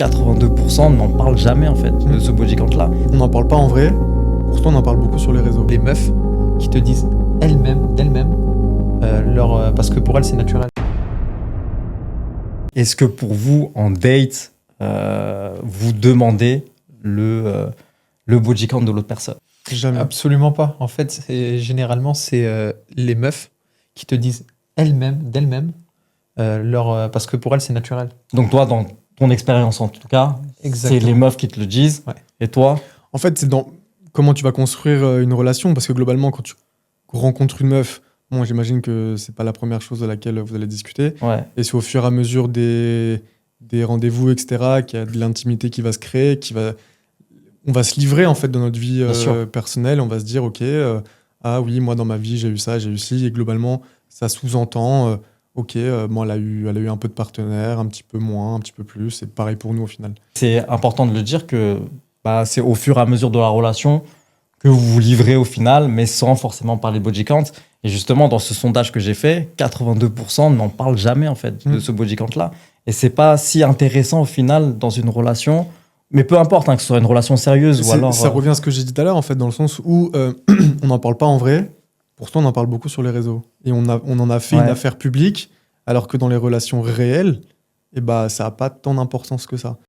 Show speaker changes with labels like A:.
A: 82% n'en parlent jamais en fait de ce body count là.
B: On n'en parle pas en vrai, pourtant on en parle beaucoup sur les réseaux.
C: Les meufs qui te disent elles-mêmes, d'elles-mêmes, parce que pour elles c'est naturel.
A: Est-ce que pour vous en date, vous demandez le body count de l'autre personne?
B: Jamais.
C: Absolument pas. En fait, généralement c'est les meufs qui te disent elles-mêmes, d'elles-mêmes, parce que pour elles c'est naturel.
A: Donc toi, dans ton expérience en tout cas, c'est les meufs qui te le disent.
C: Ouais.
A: Et toi?
B: En fait, c'est dans comment tu vas construire une relation, parce que globalement, quand tu rencontres une meuf, bon, j'imagine que c'est pas la première chose de laquelle vous allez discuter.
A: Ouais.
B: Et c'est au fur et à mesure des rendez-vous, etc., qu'il y a de l'intimité qui va se créer, on va se livrer en fait dans notre vie personnelle. On va se dire, ok, ah oui, moi dans ma vie j'ai eu ça, j'ai eu ci, et globalement ça sous-entend, ok, moi elle a eu un peu de partenaires, un petit peu moins, un petit peu plus. C'est pareil pour nous au final.
A: C'est important de le dire que c'est au fur et à mesure de la relation que vous vous livrez au final, mais sans forcément parler body count. Et justement, dans ce sondage que j'ai fait, 82% n'en parlent jamais en fait de ce body count là. Et c'est pas si intéressant au final dans une relation. Mais peu importe, que ce soit une relation sérieuse ou alors...
B: Ça revient à ce que j'ai dit tout à l'heure, en fait, dans le sens où on n'en parle pas en vrai, pourtant on en parle beaucoup sur les réseaux. Et on en a fait une affaire publique, alors que dans les relations réelles, ça n'a pas tant d'importance que ça.